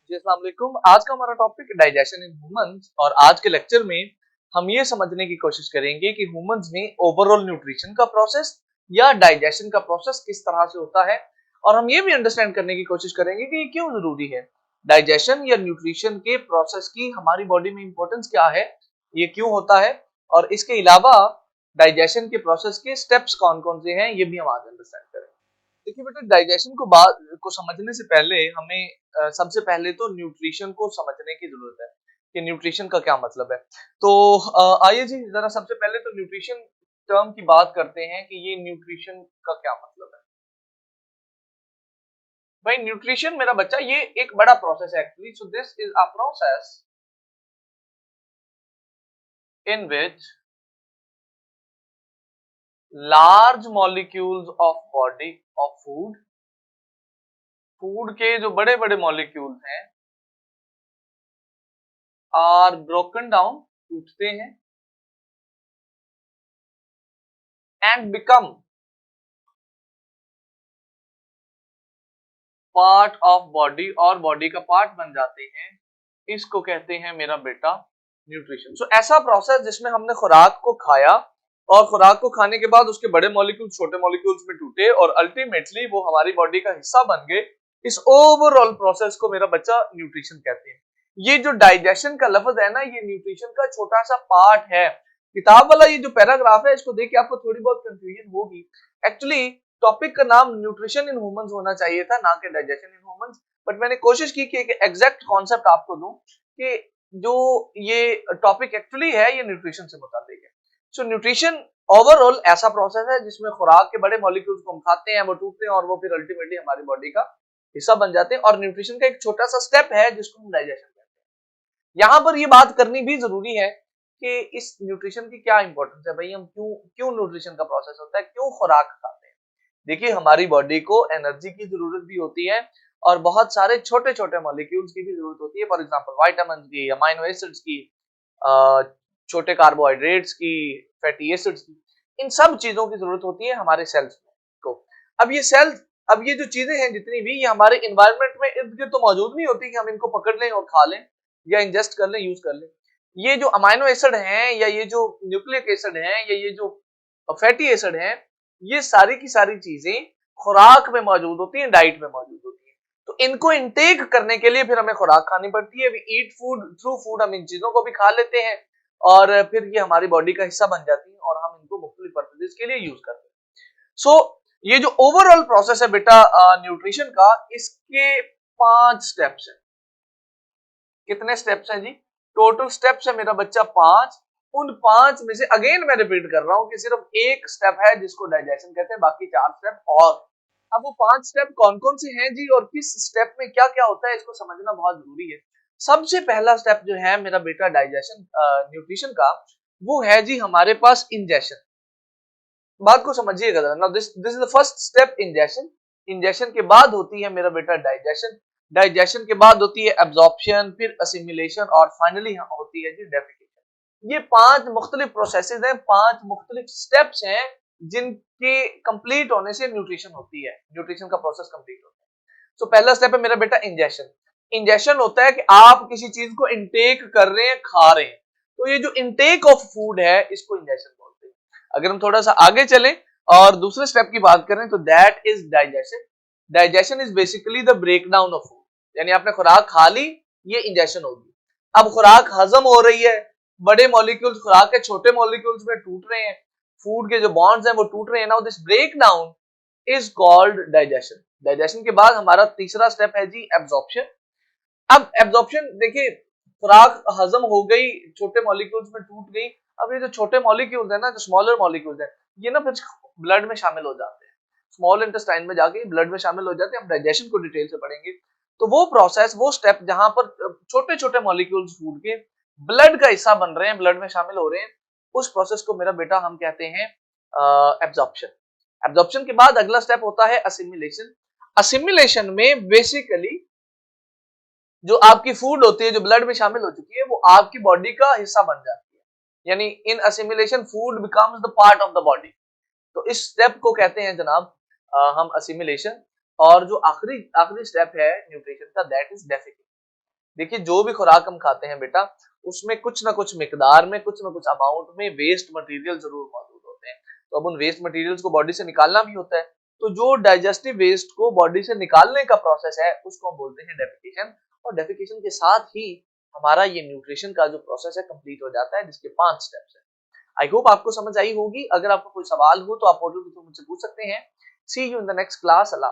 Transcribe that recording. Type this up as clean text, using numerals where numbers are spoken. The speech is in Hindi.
जी अस्सलाम वालेकुम। आज का हमारा टॉपिक डाइजेशन इन ह्यूमंस और आज के लेक्चर में हम ये समझने की कोशिश करेंगे कि ह्यूमंस में ओवरऑल न्यूट्रिशन का प्रोसेस या डाइजेशन का प्रोसेस किस तरह से होता है और हम ये भी अंडरस्टैंड करने की कोशिश करेंगे कि ये क्यों जरूरी है। डाइजेशन या न्यूट्रिशन के प्रोसेस की हमारी बॉडी में इंपॉर्टेंस क्या है, ये क्यों होता है और इसके अलावा डाइजेशन के प्रोसेस के स्टेप्स कौन कौन से हैं, ये भी हम आज अंडरस्टैंड करेंगे। देखिए बेटा, डाइजेशन को समझने से पहले हमें सबसे पहले तो न्यूट्रिशन को समझने की जरूरत है कि न्यूट्रिशन का क्या मतलब है। तो आइए जी जरा सबसे पहले तो न्यूट्रिशन टर्म की बात करते हैं कि ये न्यूट्रिशन का क्या मतलब है। भाई न्यूट्रिशन मेरा बच्चा ये एक बड़ा प्रोसेस है actually. So this is a process in which large molecules of body of food के जो बड़े बड़े मॉलिक्यूल्स हैं आर ब्रोकन डाउन, टूटते हैं, and become part of body, और बॉडी का पार्ट बन जाते हैं। इसको कहते हैं मेरा बेटा न्यूट्रिशन। सो ऐसा प्रोसेस जिसमें हमने खुराक को खाया और खुराक को खाने के बाद उसके बड़े मॉलिक्यूल छोटे मॉलिक्यूल्स में टूटे और अल्टीमेटली वो हमारी बॉडी का हिस्सा बन गए। इस ओवरऑल प्रोसेस को मेरा बच्चा न्यूट्रिशन कहते हैं। ये जो डाइजेशन का लफ्ज है ना, ये न्यूट्रिशन का छोटा सा पार्ट है। किताब वाला ये जो पैराग्राफ है, इसको देख के आपको थोड़ी बहुत कंफ्यूजन होगी। एक्चुअली टॉपिक का नाम न्यूट्रिशन इन ह्यूमंस होना चाहिए था, ना कि डाइजेशन इन ह्यूमंस। बट मैंने कोशिश की कि एक एग्जैक्ट कॉन्सेप्ट आपको दूं कि जो ये टॉपिक एक्चुअली है ये न्यूट्रिशन से मुताबिक है। सो न्यूट्रिशन ओवरऑल ऐसा प्रोसेस है जिसमें खुराक के बड़े मॉलिक्यूल्स को हम खाते हैं, वो टूटते हैं और वो फिर अल्टीमेटली हमारी बॉडी का हिस्सा बन जाते हैं। और न्यूट्रिशन का एक छोटा सा स्टेप है जिसको हम डाइजेशन कहते हैं। यहां पर ये बात करनी भी जरूरी है कि इस न्यूट्रिशन की क्या इंपॉर्टेंस है। भाई हम क्यों क्यों न्यूट्रिशन का प्रोसेस होता है, क्यों खुराक खाते हैं। देखिए हमारी बॉडी को एनर्जी की जरूरत भी होती है और बहुत सारे छोटे छोटे मॉलिक्यूल्स की भी जरूरत होती है। फॉर एग्जांपल विटामिन की, अमाइनो एसिड्स की, छोटे कार्बोहाइड्रेट्स की, फैटी एसिड्स की, इन सब चीजों की जरूरत होती है हमारे सेल्स को। अब ये जो चीजें हैं जितनी भी, ये हमारे इन्वायरमेंट में इर्द गिर्द तो मौजूद नहीं होती कि हम इनको पकड़ लें और खा लें या इंजेस्ट कर लें, यूज कर लें। ये जो अमाइनो एसिड हैं या ये जो न्यूक्लिक एसिड हैं या ये जो फैटी एसिड हैं, ये सारी की सारी चीजें खुराक में मौजूद होती हैं, डाइट में मौजूद होती हैं। तो इनको इंटेक करने के लिए फिर हमें खुराक खानी पड़ती है। We eat food, through food हम इन चीजों को भी खा लेते हैं और फिर ये हमारी बॉडी का हिस्सा बन जाती है और हम इनको मुख्तलिफ पर्पजेस के लिए यूज करते हैं। सो ये जो ओवरऑल प्रोसेस है बेटा न्यूट्रिशन का, इसके 5 स्टेप्स हैं। कितने स्टेप्स हैं जी? टोटल स्टेप्स है मेरा बच्चा 5। उन 5 में से अगेन मैं रिपीट कर रहा हूं कि सिर्फ एक स्टेप है जिसको डाइजेशन कहते हैं, बाकी 4 स्टेप और। अब वो 5 स्टेप कौन कौन से हैं जी और किस स्टेप में क्या क्या होता है, इसको समझना बहुत जरूरी है। सबसे पहला स्टेप जो है मेरा बेटा डाइजेशन न्यूट्रिशन का, वो है जी हमारे पास इंजेशन। बात को समझिएगा जरा। Now this is the first step, ingestion. Ingestion के बाद होती है मेरा बेटा डाइजेशन। डाइजेशन के बाद होती है एब्जॉर्प्शन, फिर असिमिलेशन और फाइनली होती है जी डेफिकेशन। ये 5 मुख्तलिफ प्रोसेसेस हैं, 5 मुख्तलिफ स्टेप्स हैं जिनके कंप्लीट होने से न्यूट्रिशन होती है, न्यूट्रिशन का प्रोसेस कंप्लीट होता है। सो पहला स्टेप है मेरा बेटा इंजेशन। इंजेशन होता है कि आप किसी चीज को इंटेक कर रहे हैं, खा रहे हैं। तो ये जो इंटेक ऑफ फूड है इसको इंजेशन बोलते हैं। अगर हम थोड़ा सा आगे चलें और दूसरे स्टेप की बात करें तो that is digestion. Digestion is basically the breakdown of food, यानी आपने खुराक खा ली, ये इंजेशन होगी। अब खुराक हजम हो रही है, बड़े मॉलिक्यूल्स खुराक के छोटे मॉलिक्यूल्स में टूट रहे हैं, फूड के जो बॉन्ड्स हैं वो टूट रहे हैं। Now this breakdown is called digestion. Digestion के बाद हमारा तीसरा स्टेप है जी एब्जॉर्प्शन। अब एब्जॉर्प्शन देखिए, खुराक हजम हो गई, छोटे मॉलिक्यूल्स में टूट गई। अब ये जो छोटे मॉलिक्यूल्स है ना, जो स्मॉलर मॉलिक्यूल्स है, ये ना फिर ब्लड में शामिल हो जाते हैं, स्मॉल इंटेस्टाइन में जाके ब्लड में शामिल हो जाते हैं। हम डाइजेशन को डिटेल से पढ़ेंगे। तो वो प्रोसेस, वो स्टेप जहां पर छोटे छोटे मॉलिक्यूल्स फूड के ब्लड का हिस्सा बन रहे हैं, ब्लड में शामिल हो रहे हैं, उस प्रोसेस को मेरा बेटा हम कहते हैं एब्जॉर्प्शन। एब्जॉर्प्शन के बाद अगला स्टेप होता है असिमिलेशन। असिमिलेशन में बेसिकली जो आपकी फूड होती है, जो ब्लड में शामिल हो चुकी है, वो आपकी बॉडी का हिस्सा बन जाती है। यानी in assimilation food becomes the part of the body. तो इस स्टेप को कहते हैं जनाब हम असिमिलेशन। और जो आखिरी स्टेप है न्यूट्रिशन का, दैट इज डेफिकेशन। देखिए जो भी खुराक हम खाते हैं बेटा, उसमें कुछ ना कुछ मिकदार में, कुछ ना कुछ अमाउंट में वेस्ट मटेरियल जरूर मौजूद होते हैं। तो अब उन वेस्ट मटेरियल्स को बॉडी से निकालना भी होता है। तो जो डाइजेस्टिव वेस्ट को बॉडी से निकालने का प्रोसेस है उसको हम बोलते हैं डेफिकेशन। और डेफिकेशन के साथ ही हमारा ये न्यूट्रिशन का जो प्रोसेस है कंप्लीट हो जाता है, जिसके 5 स्टेप्स हैं। आई होप आपको समझ आई होगी। अगर आपको कोई सवाल हो तो आप पोर्टल के थ्रू मुझसे पूछ सकते हैं। See you in the next class. Allah.